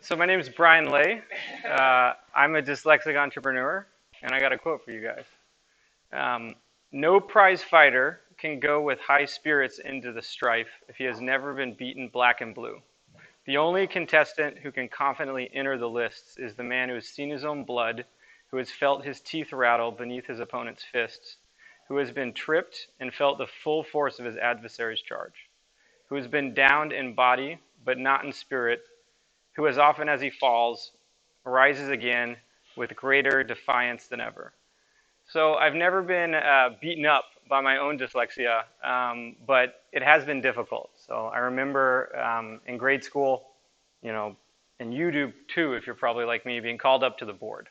So my name is Brian Lay. I'm a dyslexic entrepreneur, and I got a quote for you guys. No prize fighter can go with high spirits into the strife if he has never been beaten black and blue. The only contestant who can confidently enter the lists is the man who has seen his own blood, who has felt his teeth rattle beneath his opponent's fists, who has been tripped and felt the full force of his adversary's charge, who has been downed in body but not in spirit, who as often as he falls, rises again with greater defiance than ever. So I've never been beaten up by my own dyslexia, but it has been difficult. So I remember in grade school, and you do too if you're probably like me, being called up to the board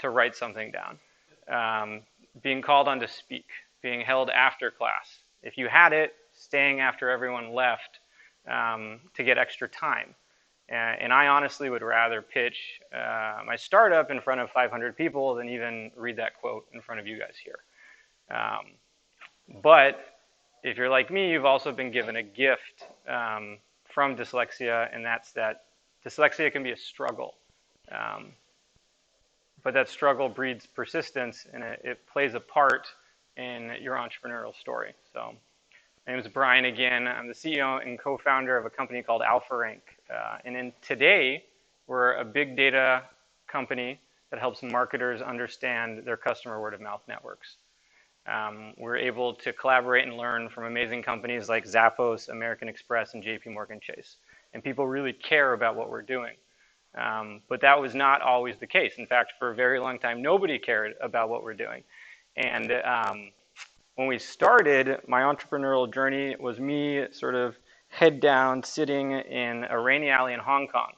to write something down, being called on to speak, being held after class. If you had it, staying after everyone left to get extra time. And I honestly would rather pitch my startup in front of 500 people than even read that quote in front of you guys here. But if you're like me, you've also been given a gift from dyslexia, and that's that dyslexia can be a struggle. But that struggle breeds persistence, and it plays a part in your entrepreneurial story. So my name is Brian again. I'm the CEO and co-founder of a company called AlphaRank. And today, we're a big data company that helps marketers understand their customer word-of-mouth networks. We're able to collaborate and learn from amazing companies like Zappos, American Express, and JP Morgan Chase. And people really care about what we're doing. But that was not always the case. In fact, for a very long time, nobody cared about what we're doing. And when we started, my entrepreneurial journey was me sort of head down, sitting in a rainy alley in Hong Kong.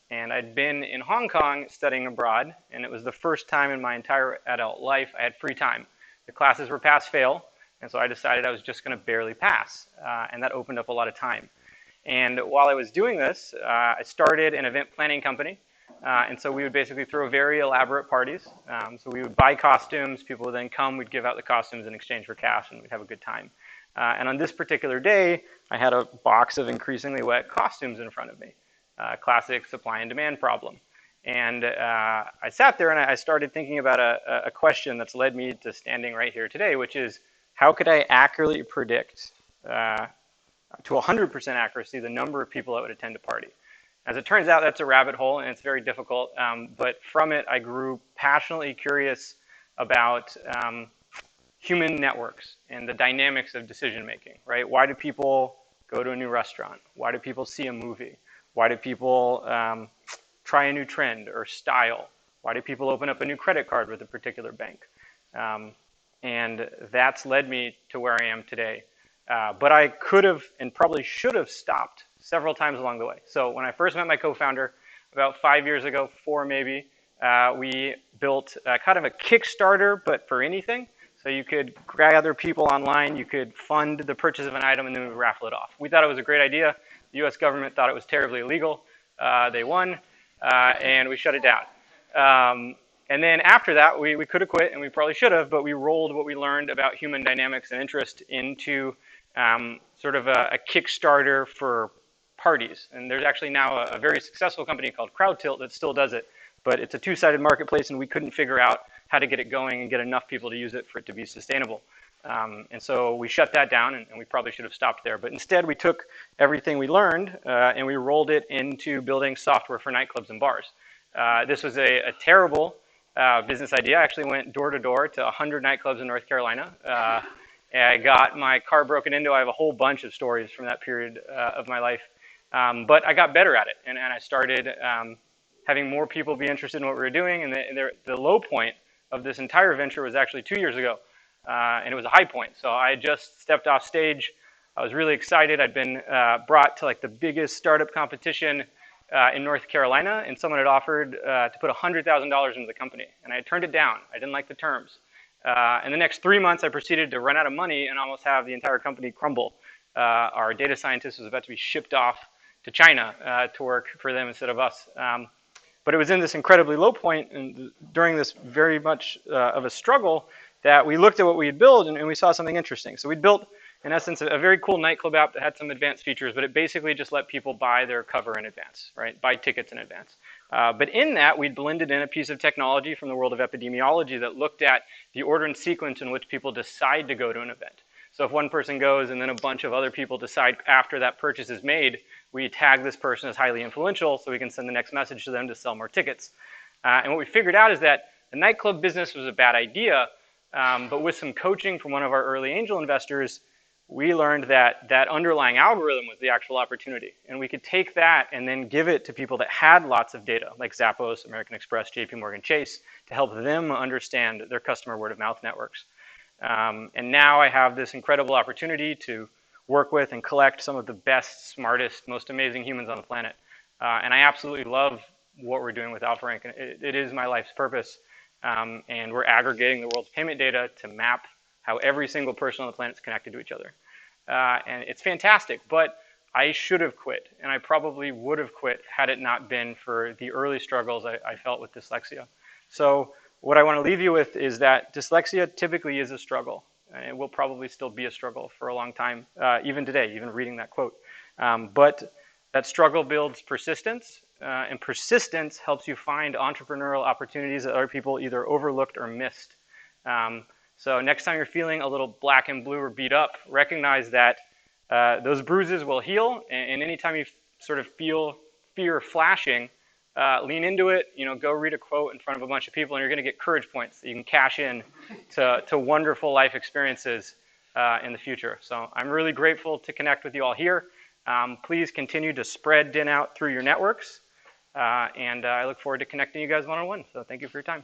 And I'd been in Hong Kong studying abroad, and it was the first time in my entire adult life I had free time. The classes were pass-fail, and so I decided I was just going to barely pass, and that opened up a lot of time. And while I was doing this, I started an event planning company, and so we would basically throw very elaborate parties. So we would buy costumes, people would then come, we'd give out the costumes in exchange for cash, and we'd have a good time. And on this particular day, I had a box of increasingly wet costumes in front of me, classic supply and demand problem. And I sat there and I started thinking about a question that's led me to standing right here today, which is, how could I accurately predict to 100% accuracy the number of people that would attend a party? As it turns out, that's a rabbit hole, and it's very difficult. But from it, I grew passionately curious about human networks and the dynamics of decision making, right? Why do people go to a new restaurant? Why do people see a movie? Why do people try a new trend or style? Why do people open up a new credit card with a particular bank? And that's led me to where I am today. But I could have and probably should have stopped several times along the way. So when I first met my co-founder about 5 years ago, 4 maybe, we built kind of a Kickstarter, but for anything. So you could gather people online, you could fund the purchase of an item, and then we raffle it off. We thought it was a great idea. The US government thought it was terribly illegal. They won, and we shut it down. And then after that, we could have quit, and we probably should have, but we rolled what we learned about human dynamics and interest into sort of a Kickstarter for parties. And there's actually now a very successful company called CrowdTilt that still does it, but it's a two-sided marketplace, and we couldn't figure out how to get it going and get enough people to use it for it to be sustainable. And so we shut that down, and we probably should have stopped there. But instead, we took everything we learned, and we rolled it into building software for nightclubs and bars. This was a terrible business idea. I actually went door to door to 100 nightclubs in North Carolina. I got my car broken into. I have a whole bunch of stories from that period of my life. But I got better at it, and I started having more people be interested in what we were doing. And the low point of this entire venture was actually 2 years ago, and it was a high point. So I had just stepped off stage. I was really excited. I'd been brought to like the biggest startup competition in North Carolina, and someone had offered to put $100,000 into the company, and I had turned it down. I didn't like the terms. In the next 3 months, I proceeded to run out of money and almost have the entire company crumble. Our data scientist was about to be shipped off to China to work for them instead of us. But it was in this incredibly low point, and during this very much of a struggle, that we looked at what we had built and we saw something interesting. So we'd built in essence, a very cool nightclub app that had some advanced features, but it basically just let people buy their cover in advance, right? Buy tickets in advance. But in that, we blended in a piece of technology from the world of epidemiology that looked at the order and sequence in which people decide to go to an event. So if one person goes and then a bunch of other people decide after that purchase is made, we tag this person as highly influential so we can send the next message to them to sell more tickets. And what we figured out is that the nightclub business was a bad idea, but with some coaching from one of our early angel investors, we learned that that underlying algorithm was the actual opportunity. And we could take that and then give it to people that had lots of data, like Zappos, American Express, JP Morgan Chase, to help them understand their customer word of mouth networks. And now I have this incredible opportunity to work with and collect some of the best, smartest, most amazing humans on the planet. And I absolutely love what we're doing with Alpha Rank. It is my life's purpose. And we're aggregating the world's payment data to map how every single person on the planet is connected to each other. And it's fantastic, but I should have quit, and I probably would have quit had it not been for the early struggles I felt with dyslexia. So what I want to leave you with is that dyslexia typically is a struggle, and it will probably still be a struggle for a long time, even today, even reading that quote. But that struggle builds persistence, and persistence helps you find entrepreneurial opportunities that other people either overlooked or missed. So next time you're feeling a little black and blue or beat up, recognize that those bruises will heal, and anytime you sort of feel fear flashing, lean into it, go read a quote in front of a bunch of people, and you're going to get courage points that you can cash in to wonderful life experiences in the future. So I'm really grateful to connect with you all here. Please continue to spread DIN out through your networks, and I look forward to connecting you guys one-on-one. So thank you for your time.